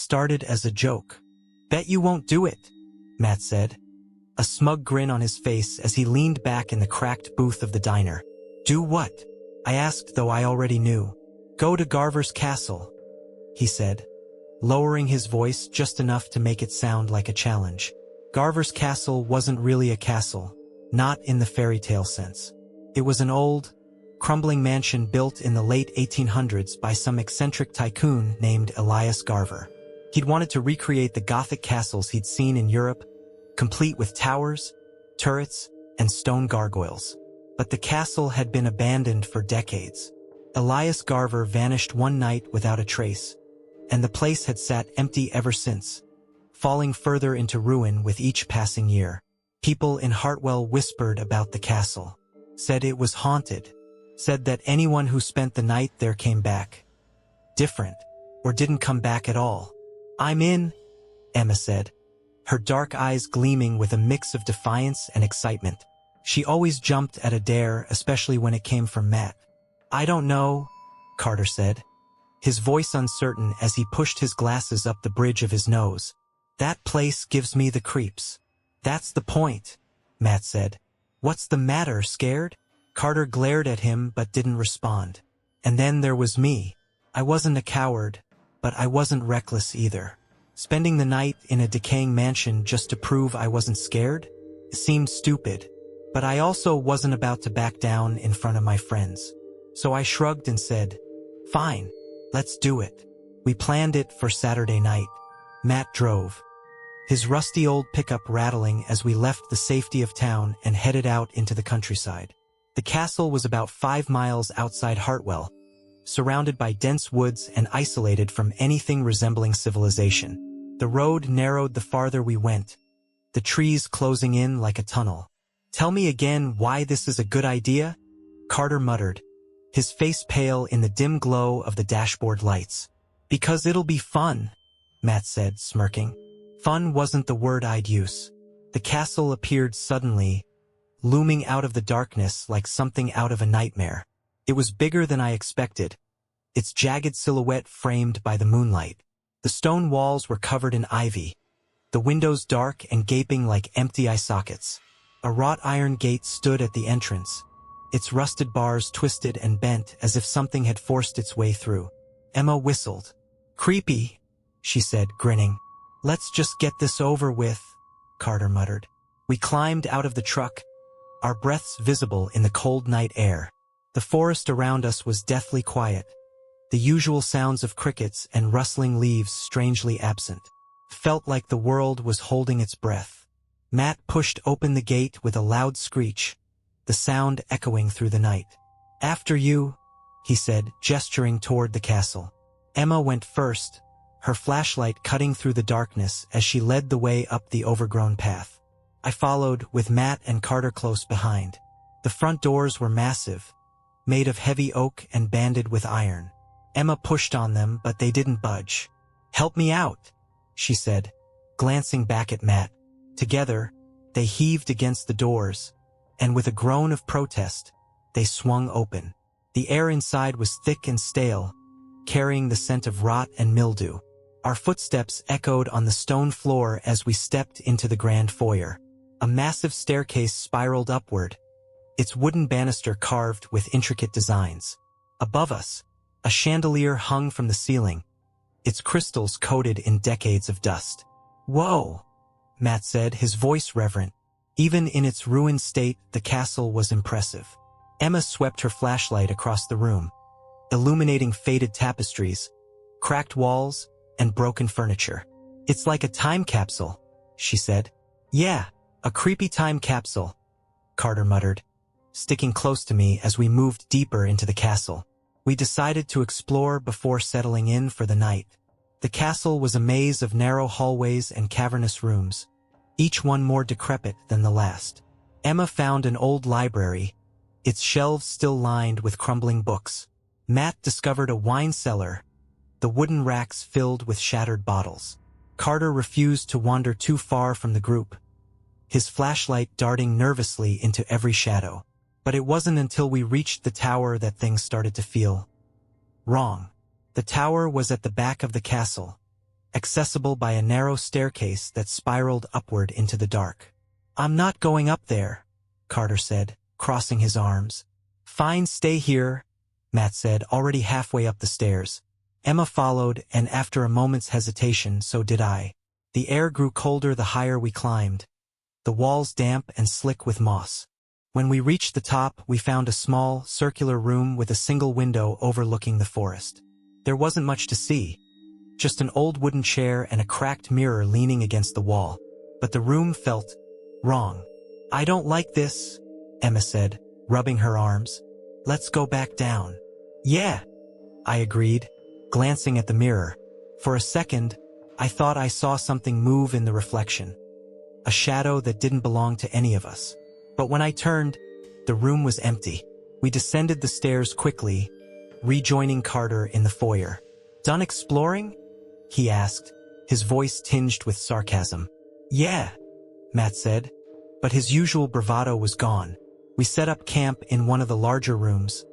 started as a joke. Bet you won't do it, Matt said, a smug grin on his face as he leaned back in the cracked booth of the diner. Do what? I asked, though I already knew. Go to Garver's castle, he said, lowering his voice just enough to make it sound like a challenge. Garver's castle wasn't really a castle, not in the fairy tale sense. It was an old, crumbling mansion built in the late 1800s by some eccentric tycoon named Elias Garver. He'd wanted to recreate the Gothic castles he'd seen in Europe, complete with towers, turrets, and stone gargoyles. But the castle had been abandoned for decades. Elias Garver vanished one night without a trace, and the place had sat empty ever since, falling further into ruin with each passing year. People in Hartwell whispered about the castle, said it was haunted, said that anyone who spent the night there came back different, or didn't come back at all. I'm in, Emma said, her dark eyes gleaming with a mix of defiance and excitement. She always jumped at a dare, especially when it came from Matt. I don't know, Carter said, his voice uncertain as he pushed his glasses up the bridge of his nose. That place gives me the creeps. That's the point, Matt said. What's the matter, scared? Carter glared at him but didn't respond. And then there was me. I wasn't a coward, but I wasn't reckless either. Spending the night in a decaying mansion just to prove I wasn't scared? It seemed stupid, but I also wasn't about to back down in front of my friends. So I shrugged and said, fine, let's do it. We planned it for Saturday night. Matt drove, his rusty old pickup rattling as we left the safety of town and headed out into the countryside. The castle was about 5 miles outside Hartwell, surrounded by dense woods and isolated from anything resembling civilization. The road narrowed the farther we went, the trees closing in like a tunnel. Tell me again why this is a good idea? Carter muttered, his face pale in the dim glow of the dashboard lights. Because it'll be fun, Matt said, smirking. Fun wasn't the word I'd use. The castle appeared suddenly, looming out of the darkness like something out of a nightmare. It was bigger than I expected, its jagged silhouette framed by the moonlight. The stone walls were covered in ivy, the windows dark and gaping like empty eye sockets. A wrought iron gate stood at the entrance, its rusted bars twisted and bent as if something had forced its way through. Emma whistled. Creepy, she said, grinning. Let's just get this over with, Carter muttered. We climbed out of the truck, our breaths visible in the cold night air. The forest around us was deathly quiet, the usual sounds of crickets and rustling leaves strangely absent. Felt like the world was holding its breath. Matt pushed open the gate with a loud screech, the sound echoing through the night. After you, he said, gesturing toward the castle. Emma went first, her flashlight cutting through the darkness as she led the way up the overgrown path. I followed, with Matt and Carter close behind. The front doors were massive, made of heavy oak and banded with iron. Emma pushed on them, but they didn't budge. Help me out, she said, glancing back at Matt. Together, they heaved against the doors, and with a groan of protest, they swung open. The air inside was thick and stale, carrying the scent of rot and mildew. Our footsteps echoed on the stone floor as we stepped into the grand foyer. A massive staircase spiraled upward, its wooden banister carved with intricate designs. Above us, a chandelier hung from the ceiling, its crystals coated in decades of dust. Whoa, Matt said, his voice reverent. Even in its ruined state, the castle was impressive. Emma swept her flashlight across the room, illuminating faded tapestries, cracked walls, and broken furniture. It's like a time capsule, she said. Yeah, a creepy time capsule, Carter muttered, sticking close to me as we moved deeper into the castle. We decided to explore before settling in for the night. The castle was a maze of narrow hallways and cavernous rooms, each one more decrepit than the last. Emma found an old library, its shelves still lined with crumbling books. Matt discovered a wine cellar, the wooden racks filled with shattered bottles. Carter refused to wander too far from the group, his flashlight darting nervously into every shadow. But it wasn't until we reached the tower that things started to feel wrong. The tower was at the back of the castle, accessible by a narrow staircase that spiraled upward into the dark. "I'm not going up there," Carter said, crossing his arms. "Fine, stay here," Matt said, already halfway up the stairs. Emma followed, and after a moment's hesitation, so did I. The air grew colder the higher we climbed, the walls damp and slick with moss. When we reached the top, we found a small, circular room with a single window overlooking the forest. There wasn't much to see, just an old wooden chair and a cracked mirror leaning against the wall. But the room felt wrong. "I don't like this," Emma said, rubbing her arms. "Let's go back down." "Yeah," I agreed, glancing at the mirror. For a second, I thought I saw something move in the reflection, a shadow that didn't belong to any of us. But when I turned, the room was empty. We descended the stairs quickly, rejoining Carter in the foyer. "Done exploring?" he asked, his voice tinged with sarcasm. "Yeah," Matt said, but his usual bravado was gone. We set up camp in one of the larger rooms,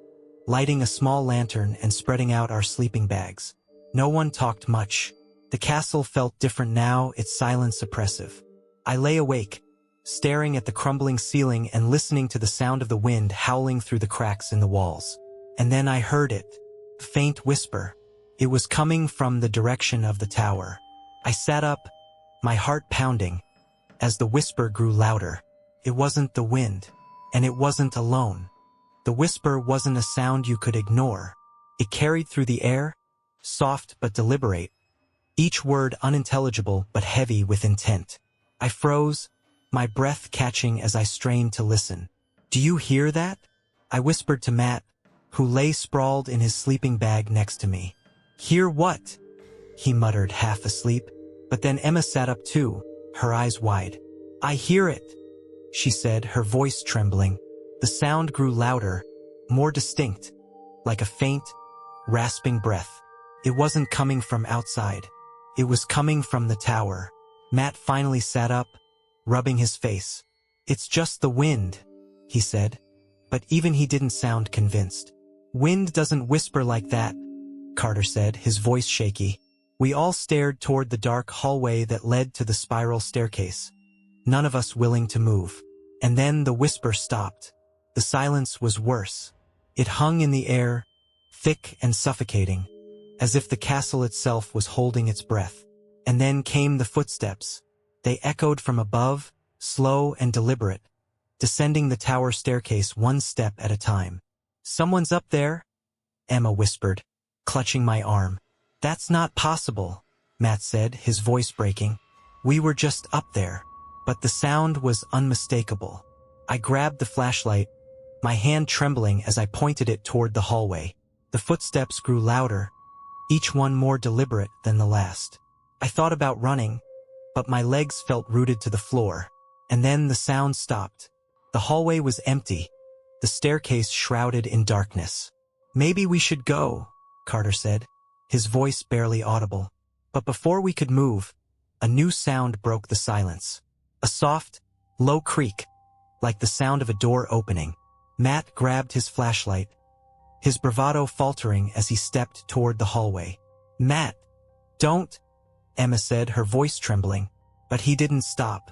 lighting a small lantern and spreading out our sleeping bags. No one talked much. The castle felt different now, its silence oppressive. I lay awake, staring at the crumbling ceiling and listening to the sound of the wind howling through the cracks in the walls. And then I heard it, a faint whisper. It was coming from the direction of the tower. I sat up, my heart pounding, as the whisper grew louder. It wasn't the wind, and it wasn't alone. The whisper wasn't a sound you could ignore. It carried through the air, soft but deliberate, each word unintelligible but heavy with intent. I froze, my breath catching as I strained to listen. "Do you hear that?" I whispered to Matt, who lay sprawled in his sleeping bag next to me. "Hear what?" he muttered, half asleep. But then Emma sat up too, her eyes wide. "I hear it," she said, her voice trembling. The sound grew louder, more distinct, like a faint, rasping breath. It wasn't coming from outside. It was coming from the tower. Matt finally sat up, rubbing his face. "It's just the wind," he said. But even he didn't sound convinced. "Wind doesn't whisper like that," Carter said, his voice shaky. We all stared toward the dark hallway that led to the spiral staircase, none of us willing to move. And then the whisper stopped. The silence was worse. It hung in the air, thick and suffocating, as if the castle itself was holding its breath. And then came the footsteps. They echoed from above, slow and deliberate, descending the tower staircase one step at a time. "Someone's up there," Emma whispered, clutching my arm. "That's not possible," Matt said, his voice breaking. "We were just up there." But the sound was unmistakable. I grabbed the flashlight, my hand trembling as I pointed it toward the hallway. The footsteps grew louder, each one more deliberate than the last. I thought about running, but my legs felt rooted to the floor. And then the sound stopped. The hallway was empty, the staircase shrouded in darkness. "Maybe we should go," Carter said, his voice barely audible. But before we could move, a new sound broke the silence. A soft, low creak, like the sound of a door opening. Matt grabbed his flashlight, his bravado faltering as he stepped toward the hallway. "Matt, don't," Emma said, her voice trembling. But he didn't stop.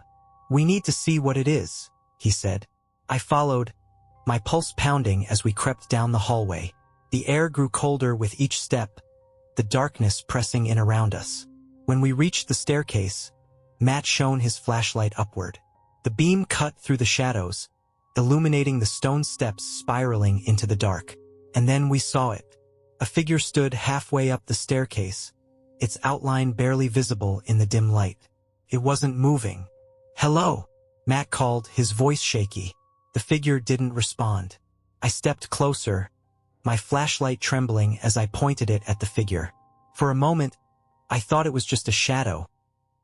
"We need to see what it is," he said. I followed, my pulse pounding as we crept down the hallway. The air grew colder with each step, the darkness pressing in around us. When we reached the staircase, Matt shone his flashlight upward. The beam cut through the shadows, illuminating the stone steps spiraling into the dark. And then we saw it. A figure stood halfway up the staircase, its outline barely visible in the dim light. It wasn't moving. "Hello," Matt called, his voice shaky. The figure didn't respond. I stepped closer, my flashlight trembling as I pointed it at the figure. For a moment, I thought it was just a shadow,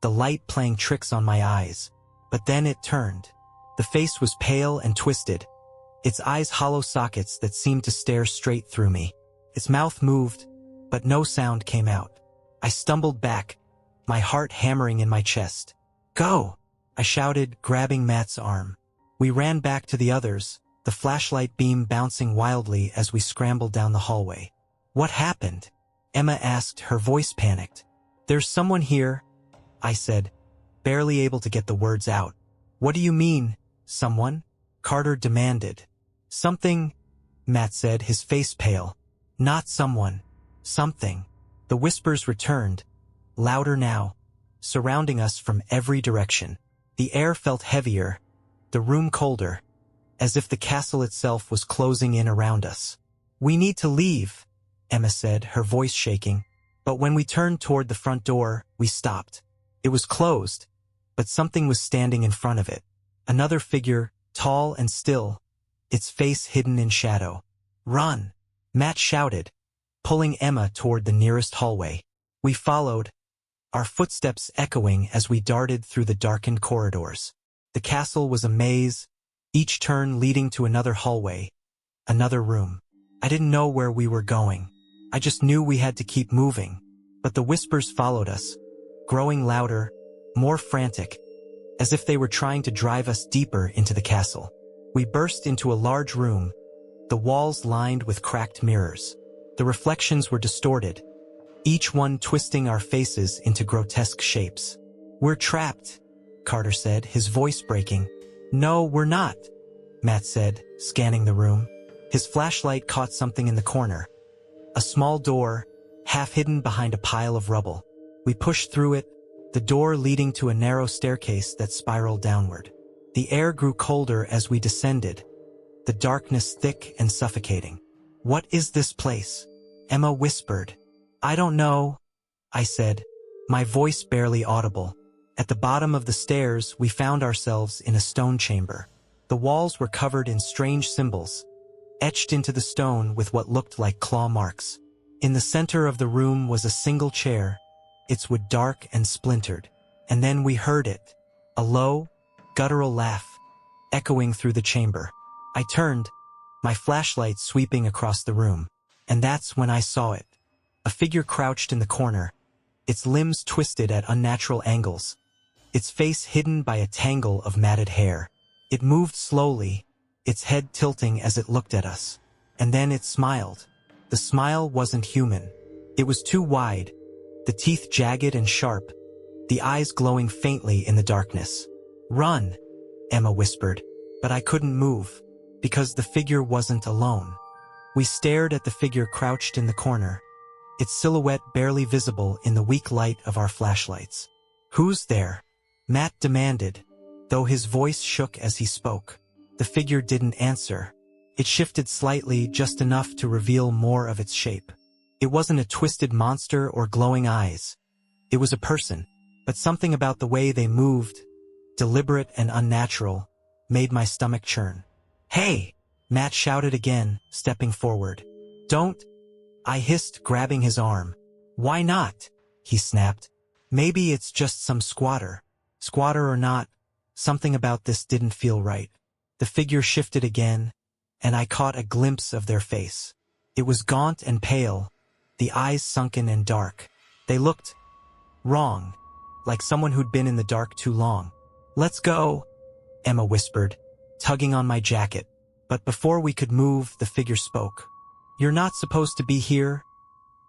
the light playing tricks on my eyes. But then it turned. The face was pale and twisted, its eyes hollow sockets that seemed to stare straight through me. Its mouth moved, but no sound came out. I stumbled back, my heart hammering in my chest. "Go!" I shouted, grabbing Matt's arm. We ran back to the others, the flashlight beam bouncing wildly as we scrambled down the hallway. "What happened?" Emma asked, her voice panicked. There's someone here, I said, barely able to get the words out. What do you mean, someone? Carter demanded. Something, Matt said, his face pale. Not someone. Something. The whispers returned, louder now, surrounding us from every direction. The air felt heavier, the room colder, as if the castle itself was closing in around us. We need to leave, Emma said, her voice shaking. But when we turned toward the front door, we stopped. It was closed, but something was standing in front of it. Another figure, tall and still, its face hidden in shadow. Run! Matt shouted, pulling Emma toward the nearest hallway. We followed, our footsteps echoing as we darted through the darkened corridors. The castle was a maze, each turn leading to another hallway, another room. I didn't know where we were going. I just knew we had to keep moving. But the whispers followed us, growing louder, more frantic, as if they were trying to drive us deeper into the castle. We burst into a large room, the walls lined with cracked mirrors. The reflections were distorted, each one twisting our faces into grotesque shapes. We're trapped, Carter said, his voice breaking. No, we're not, Matt said, scanning the room. His flashlight caught something in the corner. A small door, half hidden behind a pile of rubble. We pushed through it, the door leading to a narrow staircase that spiraled downward. The air grew colder as we descended, the darkness thick and suffocating. What is this place? Emma whispered. I don't know, I said, my voice barely audible. At the bottom of the stairs, we found ourselves in a stone chamber. The walls were covered in strange symbols, etched into the stone with what looked like claw marks. In the center of the room was a single chair, its wood dark and splintered. And then we heard it, a low, guttural laugh, echoing through the chamber. I turned, my flashlight sweeping across the room, and that's when I saw it. A figure crouched in the corner, its limbs twisted at unnatural angles, its face hidden by a tangle of matted hair. It moved slowly, its head tilting as it looked at us. And then it smiled. The smile wasn't human. It was too wide, the teeth jagged and sharp, the eyes glowing faintly in the darkness. Run, Emma whispered, but I couldn't move, because the figure wasn't alone. We stared at the figure crouched in the corner, its silhouette barely visible in the weak light of our flashlights. Who's there? Matt demanded, though his voice shook as he spoke. The figure didn't answer. It shifted slightly, just enough to reveal more of its shape. It wasn't a twisted monster or glowing eyes. It was a person, but something about the way they moved, deliberate and unnatural, made my stomach churn. Hey! Matt shouted again, stepping forward. Don't! I hissed, grabbing his arm. Why not? He snapped. Maybe it's just some squatter. Squatter or not, something about this didn't feel right. The figure shifted again, and I caught a glimpse of their face. It was gaunt and pale, the eyes sunken and dark. They looked wrong, like someone who'd been in the dark too long. Let's go, Emma whispered, tugging on my jacket. But before we could move, the figure spoke. You're not supposed to be here,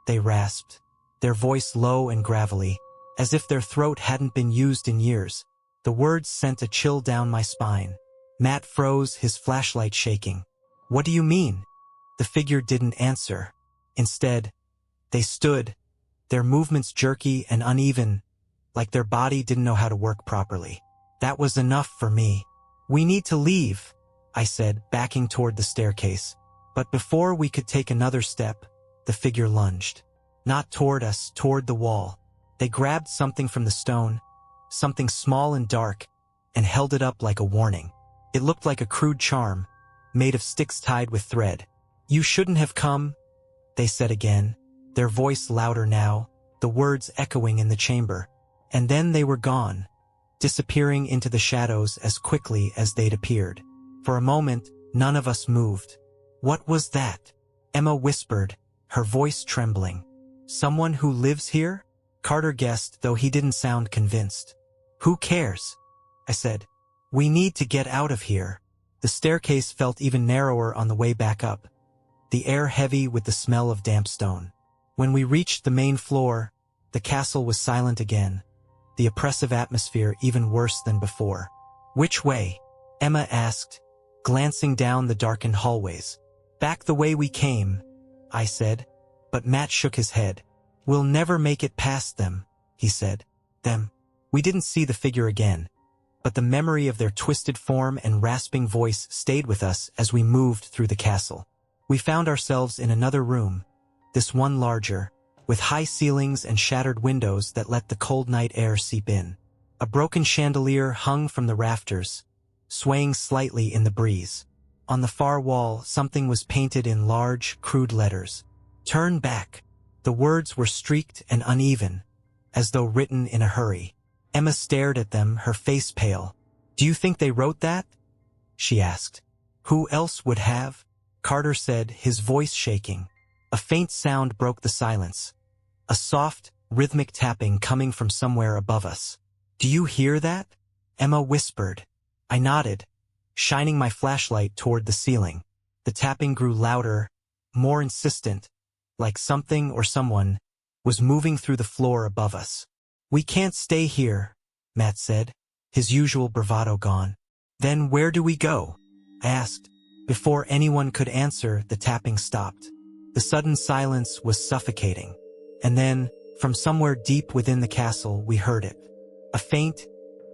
they rasped, their voice low and gravelly, as if their throat hadn't been used in years. The words sent a chill down my spine. Matt froze, his flashlight shaking. What do you mean? The figure didn't answer. Instead, they stood, their movements jerky and uneven, like their body didn't know how to work properly. That was enough for me. We need to leave, I said, backing toward the staircase. But before we could take another step, the figure lunged. Not toward us, toward the wall. They grabbed something from the stone, something small and dark, and held it up like a warning. It looked like a crude charm, made of sticks tied with thread. You shouldn't have come, they said again, their voice louder now, the words echoing in the chamber. And then they were gone, disappearing into the shadows as quickly as they'd appeared. For a moment, none of us moved. What was that? Emma whispered, her voice trembling. Someone who lives here? Carter guessed, though he didn't sound convinced. Who cares? I said. We need to get out of here. The staircase felt even narrower on the way back up, the air heavy with the smell of damp stone. When we reached the main floor, The castle was silent again, the oppressive atmosphere even worse than before. "Which way?" Emma asked, glancing down the darkened hallways. "Back the way we came," I said, but Matt shook his head. "We'll never make it past them," he said. "Them?" We didn't see the figure again, but the memory of their twisted form and rasping voice stayed with us as we moved through the castle. We found ourselves in another room, this one larger, with high ceilings and shattered windows that let the cold night air seep in. A broken chandelier hung from the rafters, swaying slightly in the breeze. On the far wall, something was painted in large, crude letters. "Turn back." The words were streaked and uneven, as though written in a hurry. Emma stared at them, her face pale. "Do you think they wrote that?" she asked. "Who else would have?" Carter said, his voice shaking. A faint sound broke the silence. A soft, rhythmic tapping coming from somewhere above us. "Do you hear that?" Emma whispered. I nodded, shining my flashlight toward the ceiling. The tapping grew louder, more insistent, like something or someone was moving through the floor above us. "We can't stay here," Matt said, his usual bravado gone. "Then where do we go?" I asked. Before anyone could answer, the tapping stopped. The sudden silence was suffocating. And then, from somewhere deep within the castle, we heard it. A faint,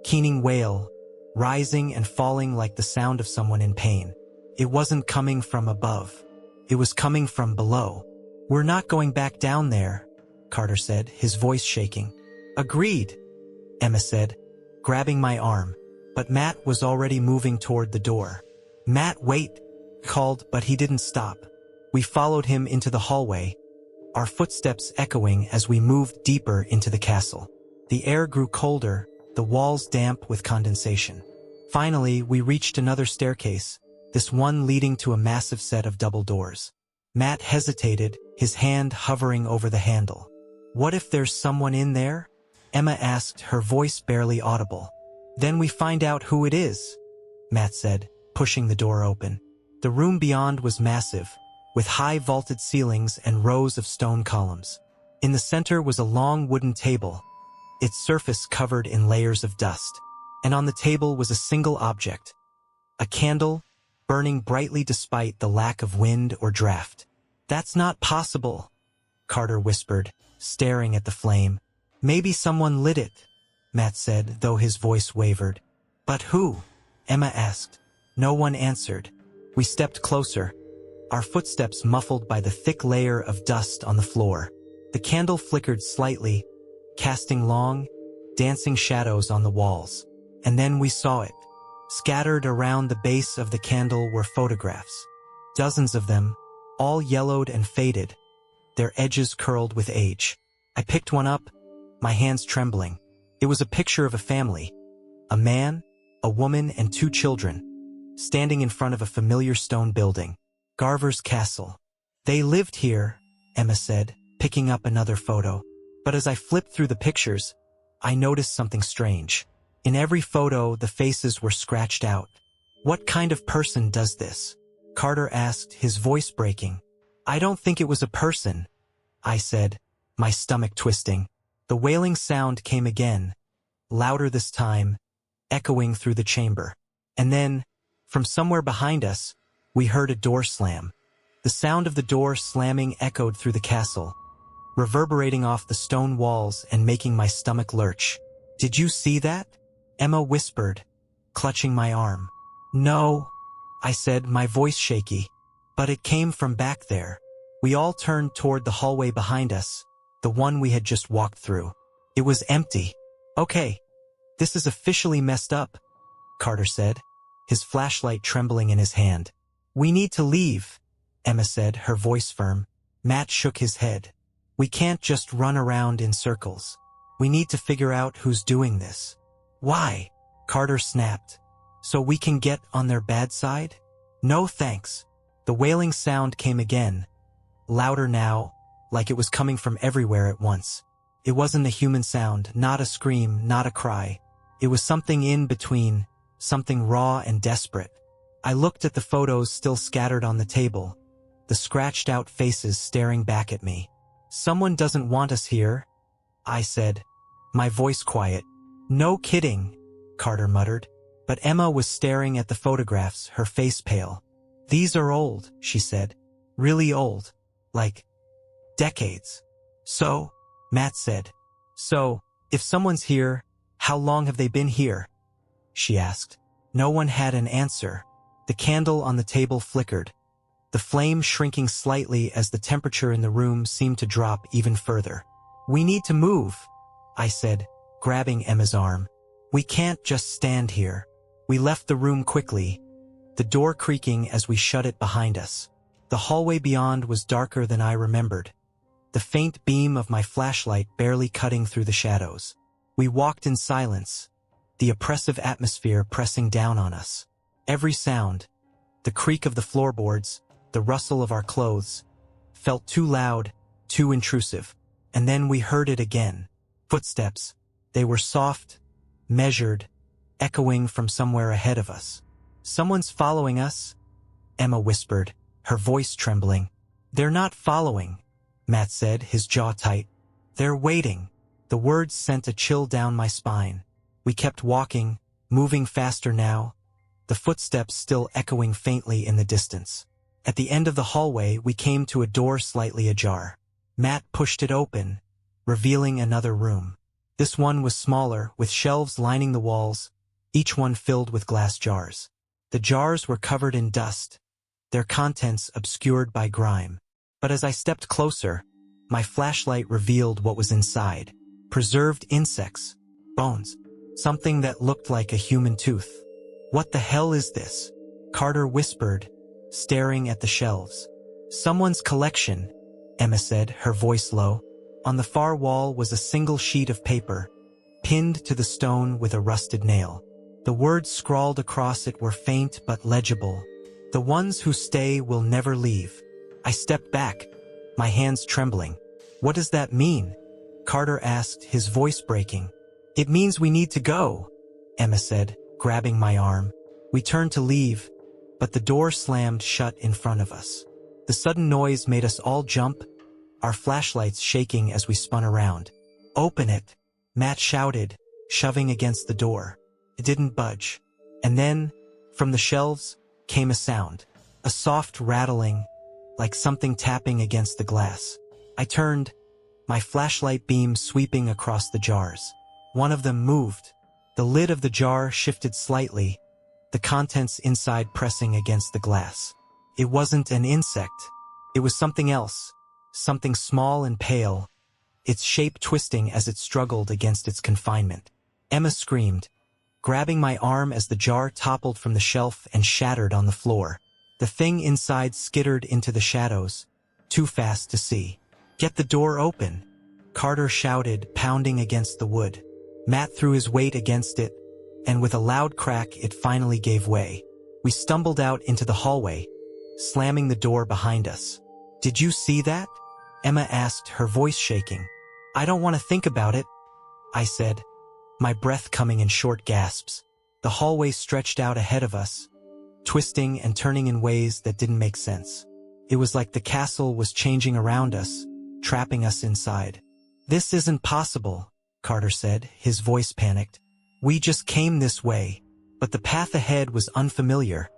keening wail, rising and falling like the sound of someone in pain. It wasn't coming from above. It was coming from below. "We're not going back down there," Carter said, his voice shaking. "Agreed," Emma said, grabbing my arm, but Matt was already moving toward the door. "Matt, wait," called, but he didn't stop. We followed him into the hallway, our footsteps echoing as we moved deeper into the castle. The air grew colder, the walls damp with condensation. Finally, we reached another staircase, this one leading to a massive set of double doors. Matt hesitated, his hand hovering over the handle. "What if there's someone in there?" Emma asked, her voice barely audible. "Then we find out who it is," Matt said, pushing the door open. The room beyond was massive, with high vaulted ceilings and rows of stone columns. In the center was a long wooden table, its surface covered in layers of dust. And on the table was a single object, a candle, burning brightly despite the lack of wind or draft. "That's not possible," Carter whispered, staring at the flame. "Maybe someone lit it," Matt said, though his voice wavered. "But who?" Emma asked. No one answered. We stepped closer, our footsteps muffled by the thick layer of dust on the floor. The candle flickered slightly, casting long, dancing shadows on the walls. And then we saw it. Scattered around the base of the candle were photographs. Dozens of them, all yellowed and faded, their edges curled with age. I picked one up, my hands trembling. It was a picture of a family, a man, a woman, and 2 children, standing in front of a familiar stone building, Garver's Castle. "They lived here," Emma said, picking up another photo. But as I flipped through the pictures, I noticed something strange. In every photo, the faces were scratched out. "What kind of person does this?" Carter asked, his voice breaking. "I don't think it was a person," I said, my stomach twisting. The wailing sound came again, louder this time, echoing through the chamber. And then, from somewhere behind us, we heard a door slam. The sound of the door slamming echoed through the castle, reverberating off the stone walls and making my stomach lurch. "Did you see that?" Emma whispered, clutching my arm. "No," I said, my voice shaky, "but it came from back there." We all turned toward the hallway behind us, the one we had just walked through. It was empty. "Okay, this is officially messed up," Carter said, his flashlight trembling in his hand. "We need to leave," Emma said, her voice firm. Matt shook his head. "We can't just run around in circles. We need to figure out who's doing this." "Why?" Carter snapped. "So we can get on their bad side?" "No thanks." The wailing sound came again, louder now, like it was coming from everywhere at once. It wasn't a human sound, not a scream, not a cry. It was something in between, something raw and desperate. I looked at the photos still scattered on the table, the scratched-out faces staring back at me. "Someone doesn't want us here," I said, my voice quiet. No kidding, Carter muttered. But Emma was staring at the photographs, her face pale. These are old, she said. Really old. Like decades. So, Matt said. So, if someone's here, how long have they been here? She asked. No one had an answer. The candle on the table flickered, the flame shrinking slightly as the temperature in the room seemed to drop even further. We need to move, I said, grabbing Emma's arm. We can't just stand here. We left the room quickly, the door creaking as we shut it behind us. The hallway beyond was darker than I remembered, the faint beam of my flashlight barely cutting through the shadows. We walked in silence, the oppressive atmosphere pressing down on us. Every sound, the creak of the floorboards, the rustle of our clothes, felt too loud, too intrusive. And then we heard it again. Footsteps. They were soft, measured, echoing from somewhere ahead of us. Someone's following us, Emma whispered, her voice trembling. They're not following, Matt said, his jaw tight. They're waiting. The words sent a chill down my spine. We kept walking, moving faster now, the footsteps still echoing faintly in the distance. At the end of the hallway, we came to a door slightly ajar. Matt pushed it open, revealing another room. This one was smaller, with shelves lining the walls, each one filled with glass jars. The jars were covered in dust, their contents obscured by grime. But as I stepped closer, my flashlight revealed what was inside. Preserved insects, bones, something that looked like a human tooth. What the hell is this? Carter whispered, staring at the shelves. Someone's collection, Emma said, her voice low. On the far wall was a single sheet of paper, pinned to the stone with a rusted nail. The words scrawled across it were faint but legible. The ones who stay will never leave. I stepped back, my hands trembling. What does that mean? Carter asked, his voice breaking. It means we need to go, Emma said, grabbing my arm. We turned to leave, but the door slammed shut in front of us. The sudden noise made us all jump, our flashlights shaking as we spun around. Open it, Matt shouted, shoving against the door. It didn't budge. And then, from the shelves, came a sound. A soft rattling, like something tapping against the glass. I turned, my flashlight beam sweeping across the jars. One of them moved. The lid of the jar shifted slightly, the contents inside pressing against the glass. It wasn't an insect. It was something else, something small and pale, its shape twisting as it struggled against its confinement. Emma screamed, grabbing my arm as the jar toppled from the shelf and shattered on the floor. The thing inside skittered into the shadows, too fast to see. Get the door open, Carter shouted, pounding against the wood. Matt threw his weight against it, and with a loud crack it finally gave way. We stumbled out into the hallway, slamming the door behind us. Did you see that? Emma asked, her voice shaking. I don't want to think about it, I said, my breath coming in short gasps. The hallway stretched out ahead of us, twisting and turning in ways that didn't make sense. It was like the castle was changing around us, trapping us inside. This isn't possible, Carter said, his voice panicked. We just came this way, but the path ahead was unfamiliar,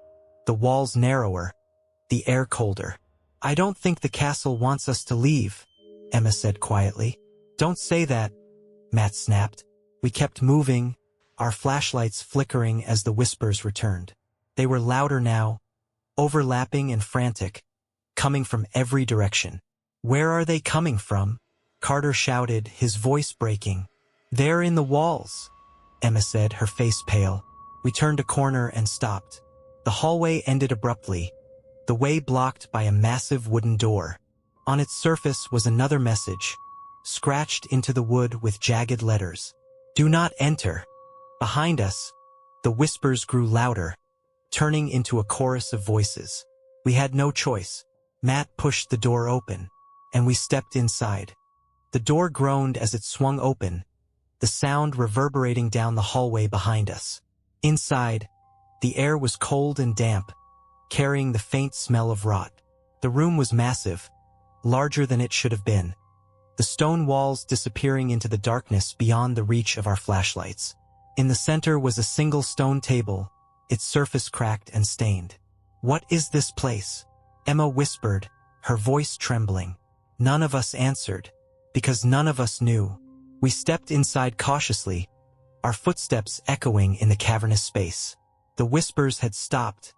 the walls narrower, the air colder. I don't think the castle wants us to leave, Emma said quietly. Don't say that, Matt snapped. We kept moving, our flashlights flickering as the whispers returned. They were louder now, overlapping and frantic, coming from every direction. Where are they coming from? Carter shouted, his voice breaking. They're in the walls, Emma said, her face pale. We turned a corner and stopped. The hallway ended abruptly, the way blocked by a massive wooden door. On its surface was another message, scratched into the wood with jagged letters. Do not enter. Behind us, the whispers grew louder, turning into a chorus of voices. We had no choice. Matt pushed the door open, and we stepped inside. The door groaned as it swung open, the sound reverberating down the hallway behind us. Inside, the air was cold and damp, carrying the faint smell of rot. The room was massive, larger than it should have been. the stone walls disappearing into the darkness beyond the reach of our flashlights. In the center was a single stone table, its surface cracked and stained. "What is this place?" Emma whispered, her voice trembling. None of us answered, because none of us knew. We stepped inside cautiously, our footsteps echoing in the cavernous space. The whispers had stopped,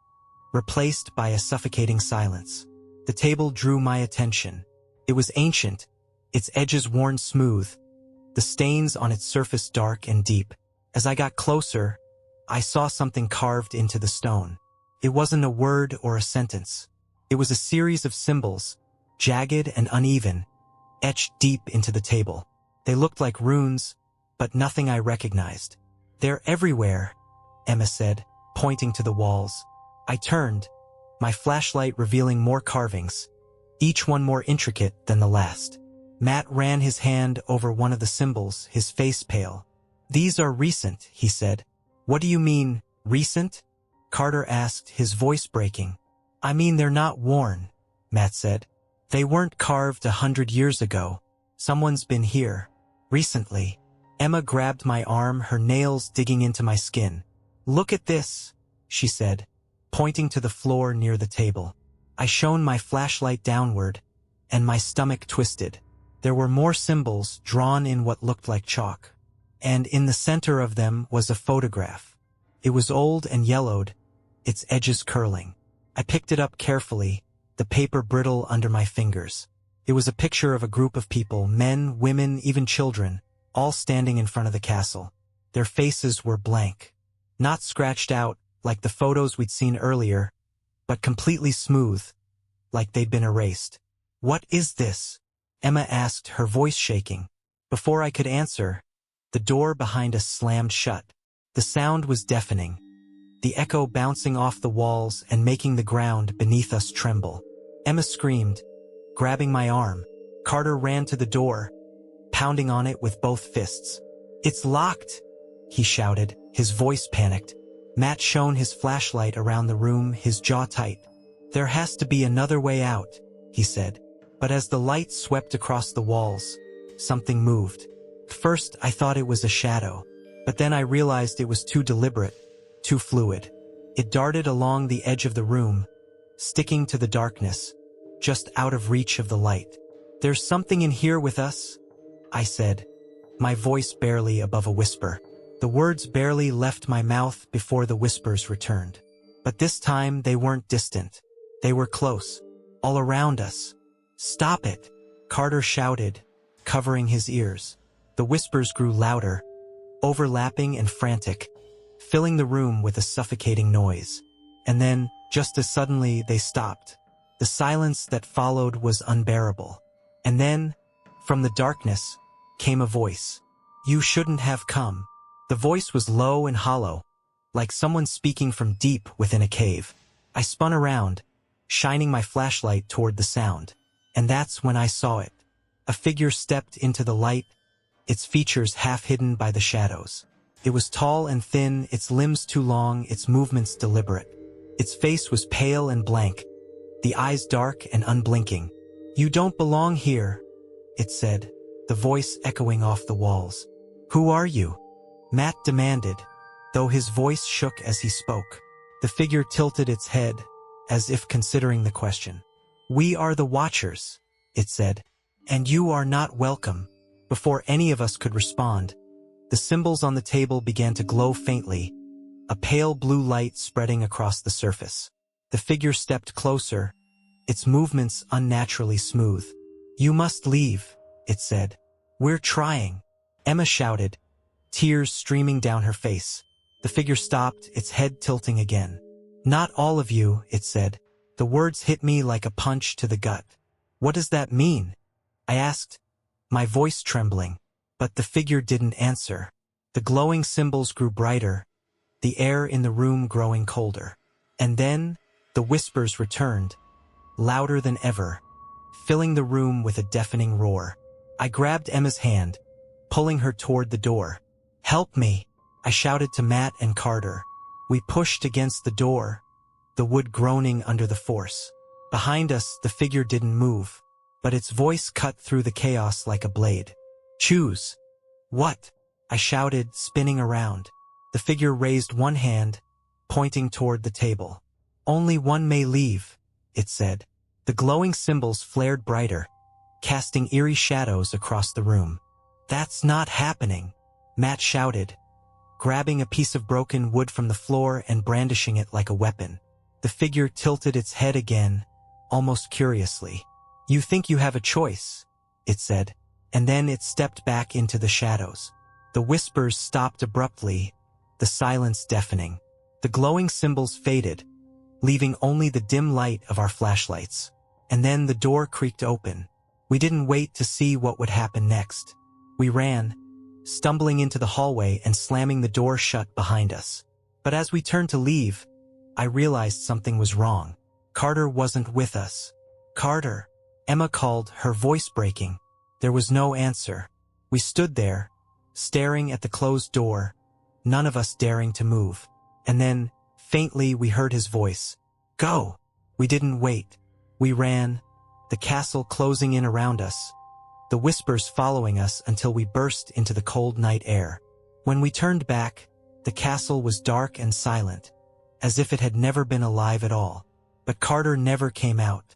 replaced by a suffocating silence. The table drew my attention. It was ancient, its edges worn smooth, the stains on its surface dark and deep. As I got closer, I saw something carved into the stone. It wasn't a word or a sentence. It was a series of symbols, jagged and uneven, etched deep into the table. They looked like runes, but nothing I recognized. "They're everywhere," Emma said, pointing to the walls. I turned, my flashlight revealing more carvings, each one more intricate than the last. Matt ran his hand over one of the symbols, his face pale. "These are recent," he said. "What do you mean, recent?" Carter asked, his voice breaking. "I mean they're not worn," Matt said. "They weren't carved 100 years ago. Someone's been here. Recently." Emma grabbed my arm, her nails digging into my skin. "Look at this," she said, pointing to the floor near the table. I shone my flashlight downward, and my stomach twisted. There were more symbols drawn in what looked like chalk. And in the center of them was a photograph. It was old and yellowed, its edges curling. I picked it up carefully, the paper brittle under my fingers. It was a picture of a group of people, men, women, even children, all standing in front of the castle. Their faces were blank, not scratched out like the photos we'd seen earlier, but completely smooth, like they'd been erased. "What is this?" Emma asked, her voice shaking. Before I could answer, the door behind us slammed shut. The sound was deafening, the echo bouncing off the walls and making the ground beneath us tremble. Emma screamed, grabbing my arm. Carter ran to the door, pounding on it with both fists. "It's locked," he shouted, his voice panicked. Matt shone his flashlight around the room, his jaw tight. "There has to be another way out," he said. But as the light swept across the walls, something moved. First, I thought it was a shadow, but then I realized it was too deliberate, too fluid. It darted along the edge of the room, sticking to the darkness, just out of reach of the light. "There's something in here with us," I said, my voice barely above a whisper. The words barely left my mouth before the whispers returned. But this time they weren't distant. They were close, all around us. "Stop it," Carter shouted, covering his ears. The whispers grew louder, overlapping and frantic, filling the room with a suffocating noise. And then, just as suddenly, they stopped. The silence that followed was unbearable. And then, from the darkness, came a voice. "You shouldn't have come." The voice was low and hollow, like someone speaking from deep within a cave. I spun around, shining my flashlight toward the sound. And that's when I saw it. A figure stepped into the light, its features half hidden by the shadows. It was tall and thin, its limbs too long, its movements deliberate. Its face was pale and blank, the eyes dark and unblinking. "You don't belong here," it said, the voice echoing off the walls. "Who are you?" Matt demanded, though his voice shook as he spoke. The figure tilted its head, as if considering the question. "We are the Watchers," it said, "and you are not welcome." Before any of us could respond, the symbols on the table began to glow faintly, a pale blue light spreading across the surface. The figure stepped closer, its movements unnaturally smooth. "You must leave," it said. "We're trying," Emma shouted, tears streaming down her face. The figure stopped, its head tilting again. "Not all of you," it said. The words hit me like a punch to the gut. "What does that mean?" I asked, my voice trembling, but the figure didn't answer. The glowing symbols grew brighter, the air in the room growing colder. And then, the whispers returned, louder than ever, filling the room with a deafening roar. I grabbed Emma's hand, pulling her toward the door. "Help me," I shouted to Matt and Carter. We pushed against the door, the wood groaning under the force. Behind us, the figure didn't move, but its voice cut through the chaos like a blade. Choose. What? I shouted, spinning around. The figure raised one hand, pointing toward the table. Only one may leave, it said. The glowing symbols flared brighter, casting eerie shadows across the room. That's not happening, Matt shouted, grabbing a piece of broken wood from the floor and brandishing it like a weapon. The figure tilted its head again, almost curiously. You think you have a choice, it said, and then it stepped back into the shadows. The whispers stopped abruptly, the silence deafening. The glowing symbols faded, leaving only the dim light of our flashlights. And then the door creaked open. We didn't wait to see what would happen next. We ran, stumbling into the hallway and slamming the door shut behind us. But as we turned to leave, I realized something was wrong. Carter wasn't with us. Carter, Emma called, her voice breaking. There was no answer. We stood there, staring at the closed door, none of us daring to move. And then, faintly, we heard his voice. Go! We didn't wait. We ran, the castle closing in around us, the whispers following us until we burst into the cold night air. When we turned back, the castle was dark and silent, as if it had never been alive at all. But Carter never came out.